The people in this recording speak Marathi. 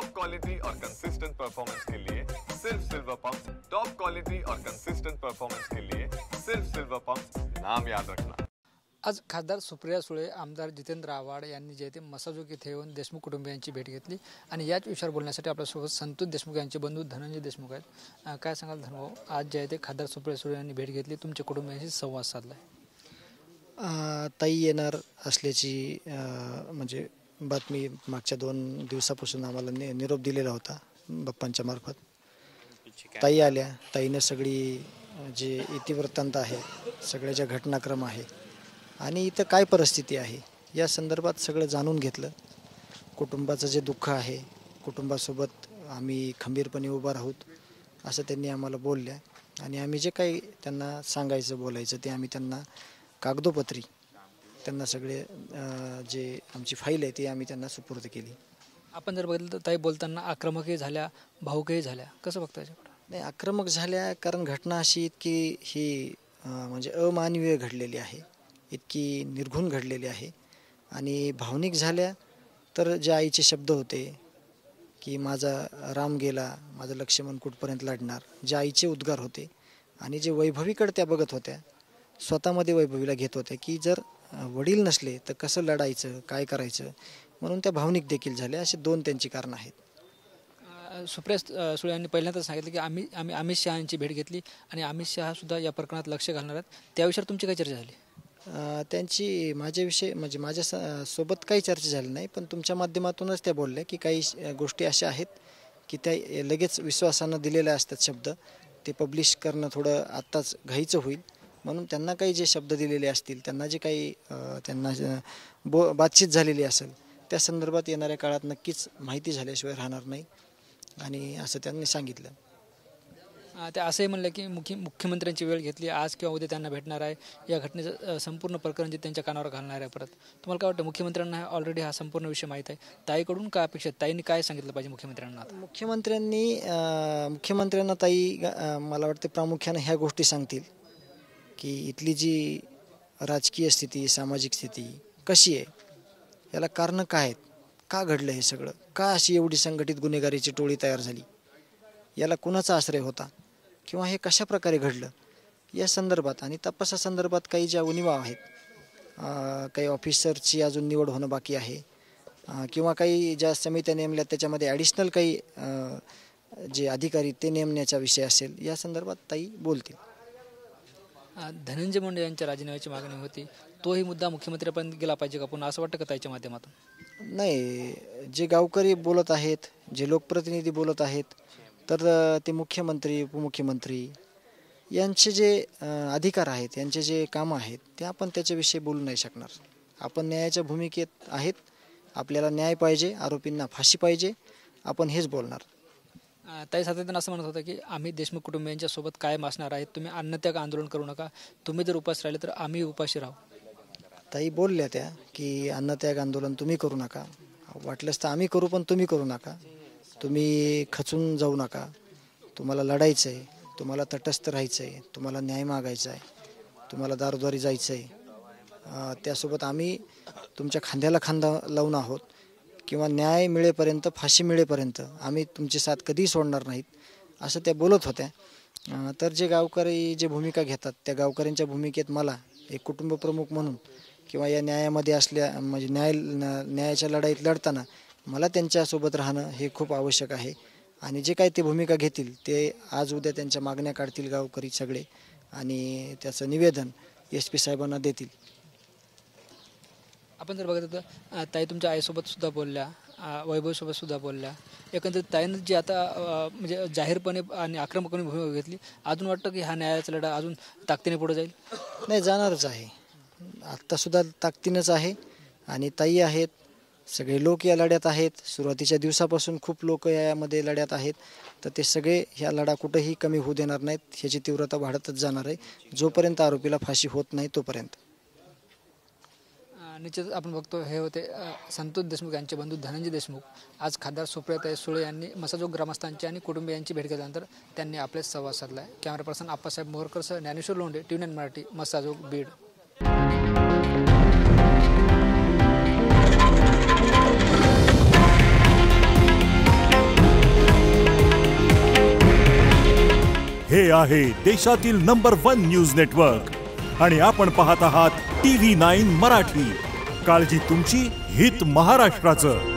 टॉप क्वालिटी और कंसिस्टेंट परफॉर्मेंस के लिए सिर्फ सिल्वर पंप। टॉप क्वालिटी और कंसिस्टेंट परफॉर्मेंस के लिए सिर्फ सिल्वर पंप, नाम याद रखना। आज खासदार सुप्रिया सुळे, आमदार जितेंद्र आव्हाड यांनी जे ते मसाजोग येथे येऊन देशमुख कुटुंबियांची भेट घेतली आणि याच विषयावर बोलण्यासाठी आपल्यासोबत संतोष देशमुख यांचे बंधू धनंजय देशमुख आहेत। काय सांगाल धनभाऊ, आज जे ते खासदार सुप्रिया सुळे यांनी भेट घेतली, तुमच्या कुटुंबियांशी संवाद साधलाय? ताई येणार असल्याची म्हणजे बातमी मागच्या 2 दिवसापासून आम्हाला निरोप दिलेला होता बाप्पांच्या मार्फत। ताई आल्या, ताईने सगळी जे इतिवृत्तांत आहे, सगळ्या ज्या घटनाक्रम आहे आणि इथं काय परिस्थिती आहे या संदर्भात सगळं जाणून घेतलं। कुटुंबाचं जे दुःख आहे, कुटुंबासोबत आम्ही खंबीरपणे उभा राहूत असं त्यांनी आम्हाला बोलल्या आणि आम्ही जे काही त्यांना सांगायचं बोलायचं ते आम्ही त्यांना कागदोपत्री त्यांना सगळे जे आमची फाईल आहे ती आम्ही त्यांना सुपूर्द केली। आपण जर बघितलं तर ताई बोलताना आक्रमकही झाल्या, भावुकही झाल्या, कसं बघता याच्याकडे? नाही, आक्रमक झाल्या कारण घटना अशी इतकी ही म्हणजे अमानवीय घडलेली आहे, इतकी निर्घुण घडलेली आहे। आणि भावनिक झाल्या तर जे आईचे शब्द होते की माझा राम गेला, माझं लक्ष्मण कुठपर्यंत लढणार, जे आईचे उद्गार होते आणि जे वैभवीकडे त्या बघत होत्या, स्वतःमध्ये वैभवीला घेत होत्या की जर वडील नसले तर कसं लढायचं, काय करायचं, म्हणून त्या भावनिक देखील झाल्या। असे 2 त्यांची कारणं आहेत। सुप्रिया सुळे यांनी पहिल्यांदाच सांगितलं की आम्ही अमित शहा यांची भेट घेतली आणि अमित शहा सुद्धा या प्रकरणात लक्ष घालणार आहेत, त्या विषयावर तुमची काय चर्चा झाली? त्यांची माझ्याविषयी म्हणजे माझ्या सोबत काही चर्चा झाली नाही, पण तुमच्या माध्यमातूनच त्या बोलल्या की काही गोष्टी अशा आहेत की त्या लगेच विश्वासानं दिलेल्या असतात शब्द, ते पब्लिश करणं थोडं आत्ताच घाईचं होईल, म्हणून त्यांना काही जे शब्द दिलेले असतील, त्यांना जे काही त्यांना बातचीत झालेली असेल त्या संदर्भात येणाऱ्या काळात नक्कीच माहिती झाल्याशिवाय राहणार नाही आणि असं त्यांनी सांगितलं। ते असंही म्हणलं की मुख्यमंत्र्यांची वेळ घेतली, आज किंवा उद्या त्यांना भेटणार आहे, या घटनेचं संपूर्ण प्रकरण जे त्यांच्या कानावर घालणार आहे परत। तुम्हाला काय वाटतं, मुख्यमंत्र्यांना ऑलरेडी हा संपूर्ण विषय माहीत आहे, ताईकडून काय अपेक्षित, ताईंनी काय सांगितलं पाहिजे मुख्यमंत्र्यांना? मुख्यमंत्र्यांना ताई मला वाटते प्रामुख्याने ह्या गोष्टी सांगतील की इथली जी राजकीय स्थिती, सामाजिक स्थिती कशी आहे, याला कारणं काय आहेत, का घडलं हे सगळं, का अशी एवढी संघटित गुन्हेगारीची टोळी तयार झाली, याला कुणाचा आश्रय होता किंवा हे कशा प्रकारे घडलं या संदर्भात आणि तपासासंदर्भात काही ज्या उणिवा आहेत, काही ऑफिसरची अजून निवड होणं बाकी आहे किंवा काही ज्या समित्या नेमल्या त्याच्यामध्ये ॲडिशनल काही जे अधिकारी ते नेमण्याचा विषय असेल, या संदर्भात ताई बोलतील। धनंजय मुंडे यांच्या राजीनाम्याची मागणी होती, तोही मुद्दा मुख्यमंत्र्यांपर्यंत गेला पाहिजे का पुन्हा, असं वाटतं का ताईच्या माध्यमातून? नाही, जे गावकरी बोलत आहेत, जे लोकप्रतिनिधी बोलत आहेत, तर ते मुख्यमंत्री, उपमुख्यमंत्री यांचे जे अधिकार आहेत, यांचे जे कामं आहेत, ते आपण त्याच्याविषयी बोलू नाही शकणार। आपण न्यायाच्या भूमिकेत आहेत, आपल्याला न्याय पाहिजे, आरोपींना फाशी पाहिजे, आपण हेच बोलणार। ताई सातत्यानं असं म्हणत होतं की आम्ही देशमुख कुटुंबियांच्या सोबत कायम असणार आहेत, तुम्ही अन्नत्याग आंदोलन करू नका, तुम्ही जर उपास राहिले तर आम्ही उपाशी राहू। ताई बोलल्या त्या की अन्नत्याग आंदोलन तुम्ही करू नका, वाटलंच तर आम्ही करू पण तुम्ही करू नका, तुम्ही खचून जाऊ नका, तुम्हाला लढायचं आहे, तुम्हाला तटस्थ राहायचं आहे, तुम्हाला न्याय मागायचा आहे, तुम्हाला दारोदारी जायचं आहे, त्यासोबत आम्ही तुमच्या खांद्याला खांदा लावून आहोत किंवा न्याय मिळेपर्यंत, फाशी मिळेपर्यंत आम्ही तुमची साथ कधीही सोडणार नाहीत, असं त्या बोलत होत्या। तर जे गावकरी जे भूमिका घेतात, त्या गावकऱ्यांच्या भूमिकेत मला एक कुटुंब प्रमुख म्हणून किंवा या न्यायामध्ये असल्या म्हणजे न्यायाच्या लढाईत लढताना मला त्यांच्यासोबत राहणं हे खूप आवश्यक आहे आणि जे काही ते भूमिका घेतील ते आज उद्या त्यांच्या मागण्या काढतील गावकरी सगळे आणि त्याचं निवेदन SP साहेबांना देतील। आपण जर बघत होतं ताई तुमच्या आईसोबत सुद्धा बोलल्या, वैभवसोबत सुद्धा बोलल्या, एकंदरीत ताईनं जी आता म्हणजे जाहीरपणे आणि आक्रमकपणे भूमिका घेतली, अजून वाटतं की हा न्यायाचा लढा अजून ताकदीने पुढे जाईल? नाही, जाणारच आहे, आत्तासुद्धा ताकदीनंच आहे आणि ताई आहेत, सगळे लोक या लढ्यात आहेत, सुरुवातीच्या दिवसापासून खूप लोक यामध्ये लढ्यात आहेत, तर ते सगळे ह्या लढा कुठेही कमी होऊ देणार नाहीत, ह्याची तीव्रता वाढतच जाणार आहे जोपर्यंत आरोपीला फाशी होत नाही तोपर्यंत। निश्चित आपण बघतो हे होते संतोष देशमुख यांचे बंधू धनंजय देशमुख। आज खासदार सुप्रिया सुळे यांनी मसाजोग ग्रामस्थांची आणि कुटुंबियांची भेट घेतल्यानंतर त्यांनी आपले संवाद साधला आहे। कॅमेरा पर्सन आप्पासाहेब मोरकरसह ज्ञानेश्वर लोंढे, TVN मराठी, मसाजोग, बीड। हे आहे देशातील नंबर 1 न्यूज नेटवर्क आणि आपण पाहत आहात TV9 मराठी. काळजी तुमची, हित महाराष्ट्राचं.